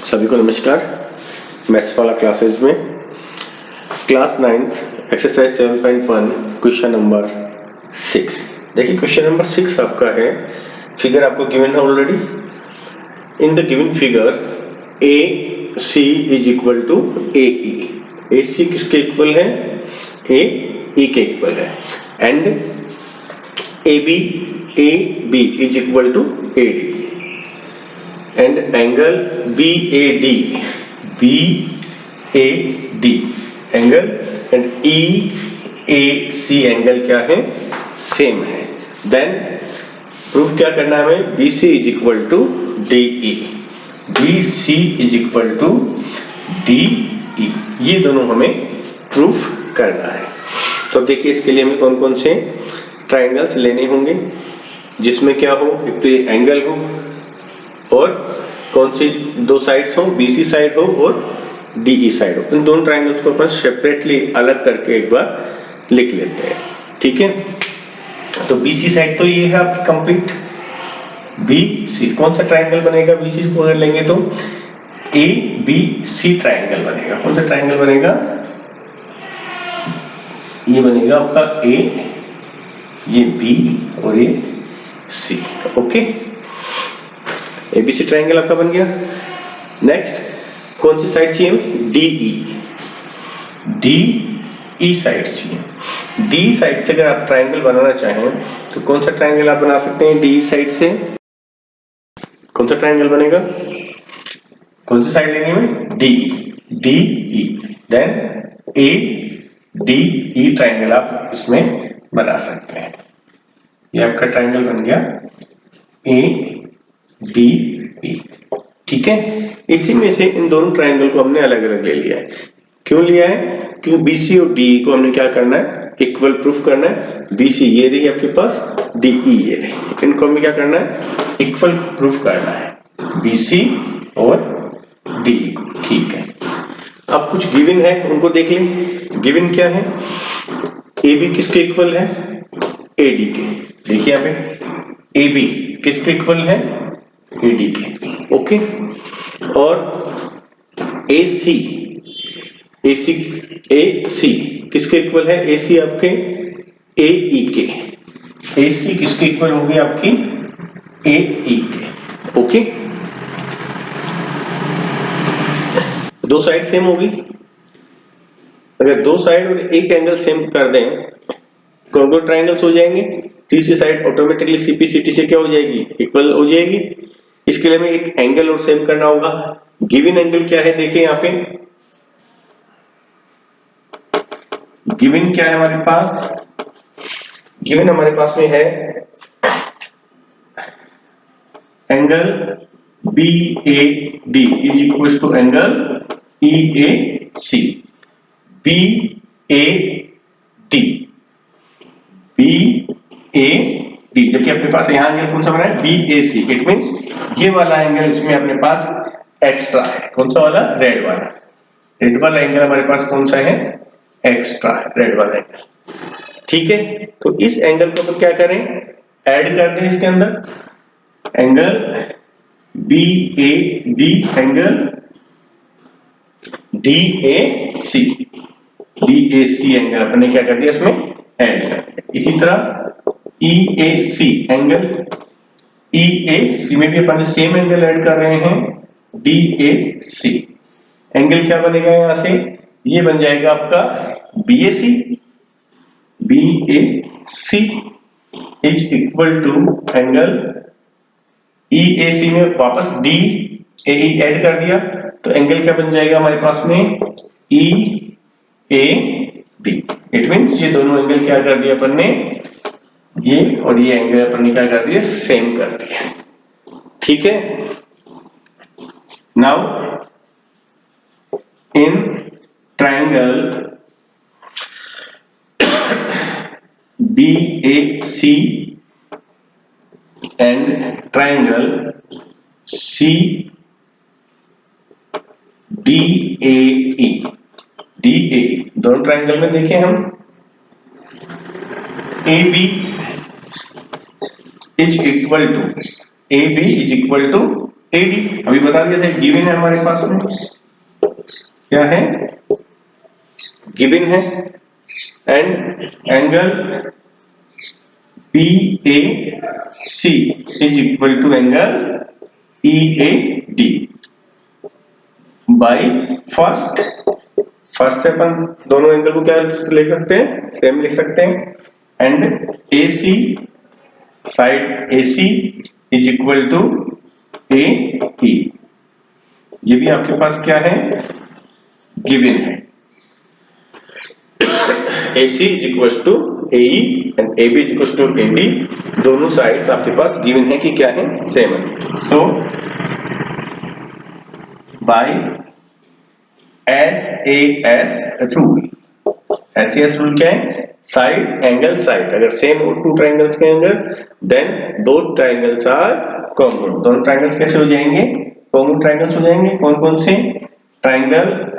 सभी को नमस्कार। मैथ्स वाला क्लासेज में class 9th exercise 7.1 question number 6। देखिए क्वेश्चन नंबर 6 आपका है, फिगर आपको गिवन है already. In the given figure A C is equal to A E. A C किसके इक्वल है? ए ई के इक्वल है। And A B is equal to A D. And angle BAD angle and EAC angle क्या है? Same है। Then proof क्या करना है हमें? BC is equal to DE। BC is equal to DE, ये दोनों हमें प्रूफ करना है। तो देखिए इसके लिए हमें कौन कौन से ट्राइंगल्स लेने होंगे, जिसमें क्या हो, एक तो ये एंगल हो और कौन सी दो साइड्स हो, BC साइड हो और DE साइड हो। इन दोनों ट्राइंगल्स को अपन सेपरेटली अलग करके एक बार लिख लेते हैं, ठीक है। तो BC साइड तो ये है आपकी कंप्लीट। BC कौन सा ट्राइंगल बनेगा? BC को अगर लेंगे तो ABC ट्राइंगल बनेगा। कौन सा ट्राइंगल बनेगा? ये बनेगा आपका A, ये B और ये C। ओके, ABC ट्राइंगल आपका बन गया। नेक्स्ट कौन सी साइड चाहिए? DE साइड चाहिए। DE साइड से अगर आप ट्राइंगल बनाना चाहें तो कौन सा ट्राइंगल आप बना सकते हैं? DE साइड से कौन सा ट्राइंगल बनेगा? कौन सी साइड लेनी है? DE। देन ADE ट्राइंगल आप इसमें बना सकते हैं। ये आपका ट्राइंगल बन गया ADE, ठीक है। इसी में से इन दोनों ट्राइंगल को हमने अलग अलग ले लिया है। क्यों लिया है? क्योंकि BC और DE को हमने क्या करना है? इक्वल प्रूफ करना है। BC ये रही आपके पास, DE ये रही, इनको हमें क्या करना है? इक्वल प्रूफ करना है, BC और DE को, ठीक है। अब कुछ गिवन है, उनको देख लें। गिवन क्या है? AB किसके इक्वल है? AD के। देखिए यहाँ पे AB किसके इक्वल है? AD के। ओके, और AC किसके इक्वल है? AC आपके AE के। AC किसके इक्वल होगी? आपकी AE के। ओके, दो साइड सेम होगी। अगर दो साइड और एक एंगल सेम कर दें, कौन कौन ट्राइंगल्स हो जाएंगे? तीसरी साइड ऑटोमेटिकली CPCT से क्या हो जाएगी? इक्वल हो जाएगी। इसके लिए हमें एक एंगल और सेम करना होगा। गिवन एंगल क्या है? देखिए यहाँ पे गिवन क्या है हमारे पास? गिवन हमारे पास में है angle BAD is equal to angle EAC। BAD जबकि अपने पास यहाँ एंगल कौन सा बना है? BAC। इट मींस ये वाला एंगल इसमें अपने पास एक्स्ट्रा है। कौन सा वाला? रेड वाला। रेड वाला एंगल हमारे पास कौन सा है? एक्स्ट्रा है, रेड वाला एंगल, ठीक है। तो इस एंगल को अपन क्या करें? ऐड कर दें इसके अंदर। Angle BAD angle DAC angle अपने क्या कर दिया? इसमें ऐड कर दिया। इसी तरह EAC एंगल EAC में भी अपन सेम एंगल ऐड कर रहे हैं, DAC। एंगल क्या बनेगा यहां से? ये बन जाएगा आपका BAC is equal to angle EAC में वापस DAE ऐड कर दिया, तो एंगल क्या बन जाएगा हमारे पास में? EAD। इट मींस ये दोनों एंगल क्या कर दिया अपन ने? ये और ये एंगल अपन ने क्या कर दिया? सेम कर दिया, ठीक है। Now in triangle BAC and triangle DAE दोनों ट्राइंगल में देखें हम, AB is equal to AD अभी बता दिया था, गिवन है हमारे पास में, क्या है, गिवन है। And angle BAC is equal to angle EAD by first से अपन दोनों एंगल को क्या लिख सकते हैं, सेम लिख सकते हैं। And AC side AC is equal to AE, ये भी आपके पास क्या है, गिवन है। AC is equal to AE and AB is equal to AD, दोनों साइड्स आपके पास गिवन है कि क्या है, सेम है। So by SAS rule, SAS rule क्या है, साइड एंगल साइड, अगर सेम हो टू ट्रायंगल्स के angle then both triangles are congruent. दोनों ट्रायंगल्स कैसे हो जाएंगे, कॉन्ग्रुएंट ट्रायंगल्स हो जाएंगे। कौन कौन से, triangle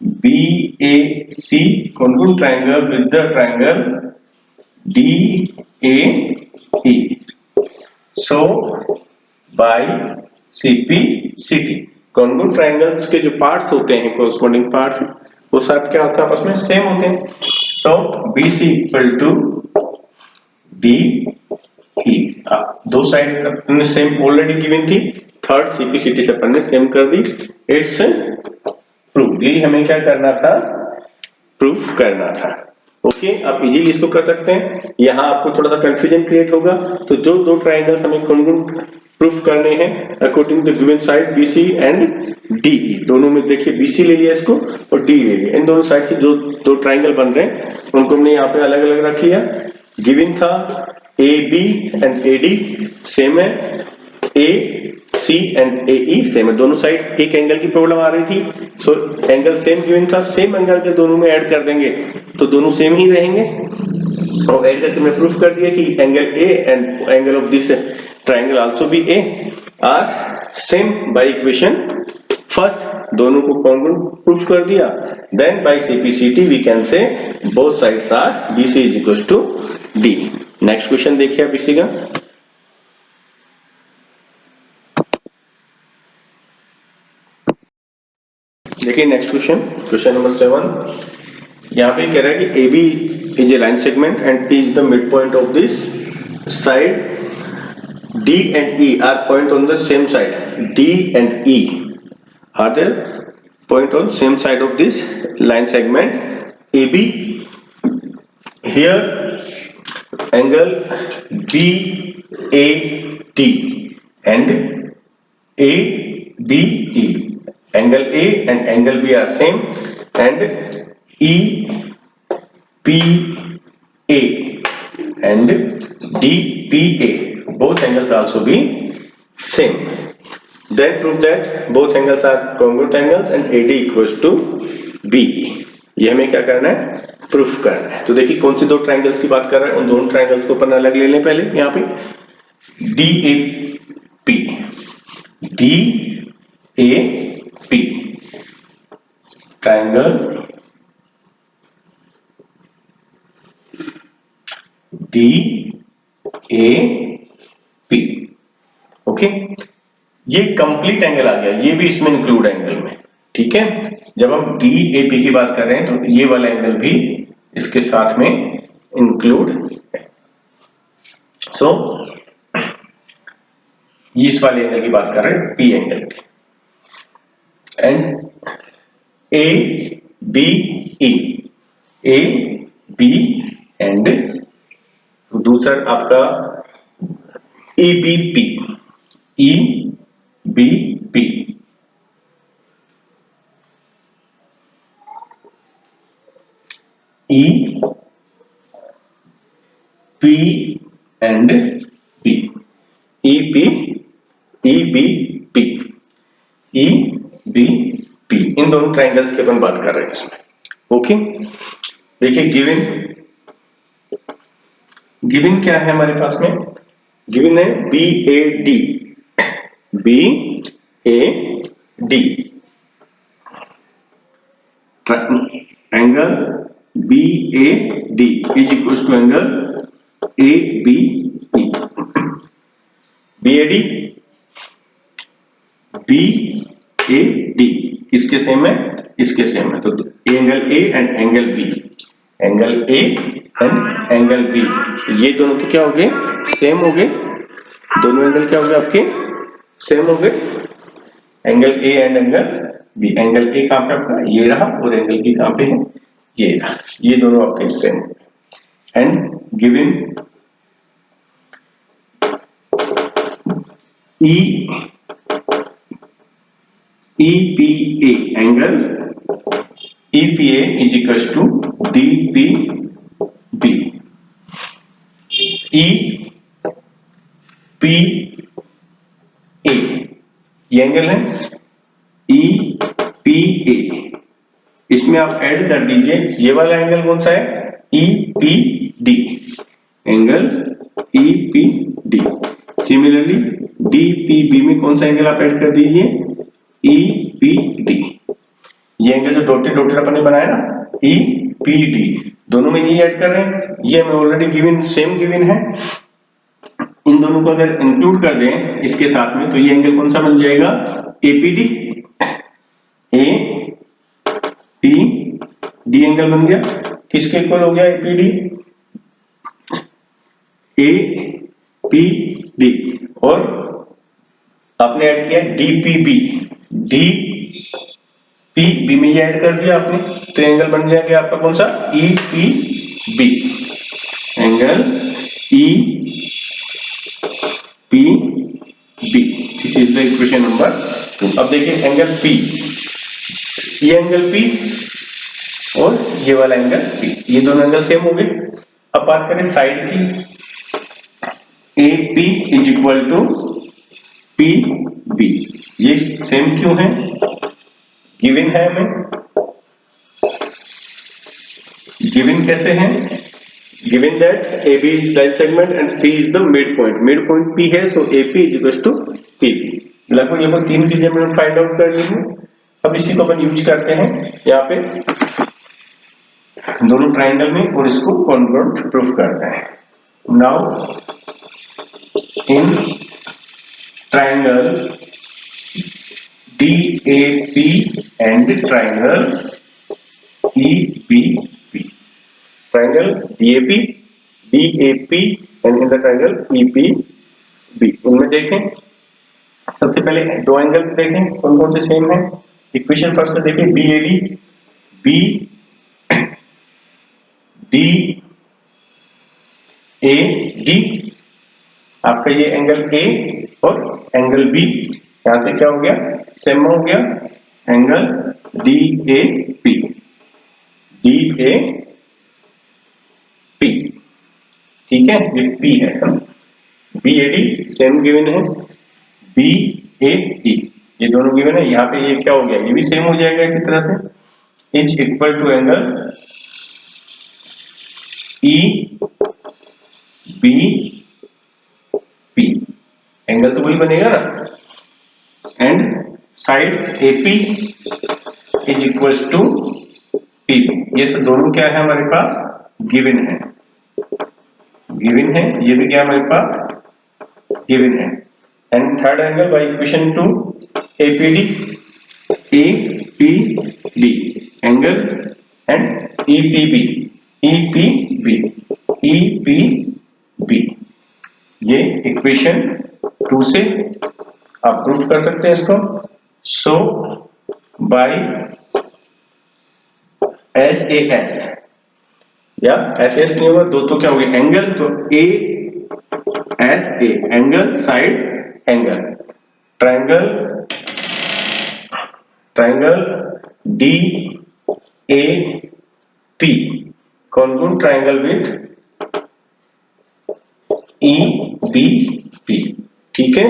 BAC congruent triangle with the triangle DAE. So by CPCT congruent triangles के जो पार्ट्स होते हैं, corresponding parts, वो सब क्या होता है, आपस में सेम होते हैं। So BC equal to DE, दो साइड अपने सेम ऑलरेडी गिवन थी, थर्ड CPCT से अपन ने सेम कर दी। इट्स प्रूफ, यही हमें क्या करना था, प्रूफ करना था। ओके, आप इजीली इसको कर सकते हैं। यहाँ आपको थोड़ा सा कंफ्यूजन क्रिएट होगा, तो जो दो ट्रायंगल्स हमें कॉन्ग्रुएंट प्रूफ करने हैं according to given side BC and DE, दोनों में देखिए BC ले लिया इसको और DE ले लिया, इन दोनों साइड से जो दो ट्रायंगल बन रहे हैं उनको हमने यहाँ पे अलग अलग रख लिया। गिवन था AB एंड AD सेम है, AC एंड AE सेम है, दोनों साइड एक एंगल की प्रॉब्लम आ रही थी। सो एंगल सेम गिवन था, सेम एंगल के दोनों में ऐड कर देंगे तो दोनों सेम ही रहेंगे, और ऐड करके मैं प्रूफ कर दिया कि angle A and angle of this triangle also B A are same by equation first, दोनों को कॉन्ग्रुएंट प्रूफ कर दिया। Then by CPCT we can say both sides are BC is equal to D। Next question देखिए आप इसी का, देखिए next question, question number 7। यहाँ पे कह रहा है कि AB is a line segment and P is the mid point of this side, D and E are point on the same side, D and E are the point on same side of this line segment AB. Here angle BAD and ABE, angle A and angle B are same, and EPA and DPA both angles also be same. Then prove that both angles are congruent angles and AD equals to BE। ये हमें क्या करना है, proof करना है। तो देखिए कौन सी दो ट्रायंगल्स की बात कर रहे हैं, उन दोनों ट्रायंगल्स को अपन अलग ले लें पहले। यहाँ पे DAP ट्रायंगल DAP, ओके, ये कंप्लीट एंगल आ गया, ये भी इसमें इंक्लूड है एंगल में, ठीक है। जब हम DAP की बात कर रहे हैं तो ये वाला एंगल भी इसके साथ में इंक्लूड है। सो ये इस वाले एंगल की बात कर रहे हैं, P एंगल की। एंड AB एंड दूसरा आपका EBP EP and P, EBP, इन दोनों ट्रायंगल्स की अपन बात कर रहे हैं इसमें। ओके, देखिए गिवन क्या है हमारे पास में, गिवन है BAD angle BAD is equal to angle ABE। BAD B A D किसके सेम है, इसके सेम है। तो angle A and angle B, angle A and angle B, ये दोनों के क्या हो गए, सेम हो गए। दोनों एंगल क्या हो गए आपके, सेम हो गए। Angle A and angle B, angle A कहां पे आपका, ये रहा, और एंगल बी कहां पे है, ये रहा। ये दोनों आपके same and given EPA angle EPA is equals to DPB, EPA ये एंगल है EPA, इसमें आप ऐड कर दीजिए ये वाला एंगल कौन सा है, EPD, angle EPD। Similarly DPB में कौन सा एंगल आप ऐड कर दीजिए, EPD। ये एंगल जो डॉटेड डॉटेड अपन ने बनाया ना EPD, दोनों में ये ऐड कर रहे हैं, ये हमें ऑलरेडी गिवन सेम गिवन है। इन दोनों को अगर इंक्लूड कर दें इसके साथ में तो ये एंगल कौन सा बन जाएगा, APD। APD एंगल बन गया, किसके इक्वल हो गया APD, APD। और आपने ऐड किया DPB, DPB में ये ऐड कर दिया आपने, तो एंगल बन जाएगा आपका कौन सा, EPB, angle EPB। This is the equation number 2। अब देखिए एंगल P, ये एंगल P और ये वाला एंगल P, ये दोनों एंगल सेम हो गए। अब बात करें साइड की, AP is equal to PB, ये सेम क्यों है, गिवन है हमें, गिवन कैसे है, given that AB is line segment and P is the midpoint, midpoint P है, so AP is equals to PB। लगभग ये तीन चीजें मैंने फाइंड आउट कर ली हैं। अब इसी को अपन यूज करते हैं यहाँ पे दोनों ट्राइंगल में और इसको कॉन्ग्रुएंट प्रूफ करते हैं। Now in triangle DAP and triangle EPP, triangle DAP and in the triangle EPB, उनमें देखें सबसे पहले दो एंगल देखें कौन कौन से सेम है। इक्वेशन फर्स्ट से देखें BAD, आपका ये एंगल A और एंगल B यहां से क्या हो गया, सेम हो गया, एंगल DAP, ठीक है, ये P है। BAD सेम गिवन है, BAD ये दोनों गिवन है, यहाँ पे ये क्या हो गया, ये भी सेम हो जाएगा इसी तरह से, is equal to angle EBP, angle तो वही बनेगा ना, and side AP is equal to PB, ये सब दोनों क्या है हमारे पास, गिवन है, ये भी क्या हमारे पास गिवन है। And third angle by equation 2 APD angle and EPB, ये इक्वेशन 2 से आप प्रूफ कर सकते हैं इसको। सो बाय SAS या SAS नहीं होगा, दो तो क्या हो गया एंगल, तो ASA angle side angle, triangle DAP congruent triangle with EBP, ठीक है।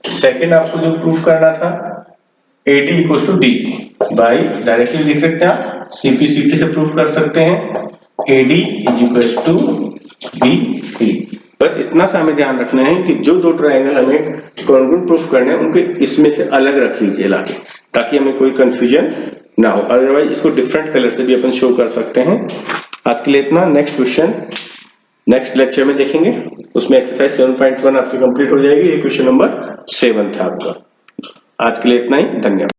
सेकंड आपको जो प्रूफ करना था AD equal to D, by directly लिख सकते हैं आप, CPCT से प्रूफ कर सकते हैं, AD is equal to BD। बस इतना सा हमें ध्यान रखना है कि जो दो ट्राइंगल हमें कॉन्ग्रुएंट प्रूफ करने हैं उनके इसमें से अलग रख लीजिए लाके, ताकि हमें कोई कंफ्यूजन ना हो, अदरवाइज इसको डिफरेंट कलर से भी अपन शो कर सकते हैं। आज के लिए इतना, नेक्स्ट क्वेश्चन नेक्स्ट लेक्चर में देखेंगे, उसमें एक्सरसाइज 7.1 आपकी कंप्लीट हो जाएगी, ये क्वेश्चन नंबर 7 था आपका। आज के लिए इतना ही, धन्यवाद।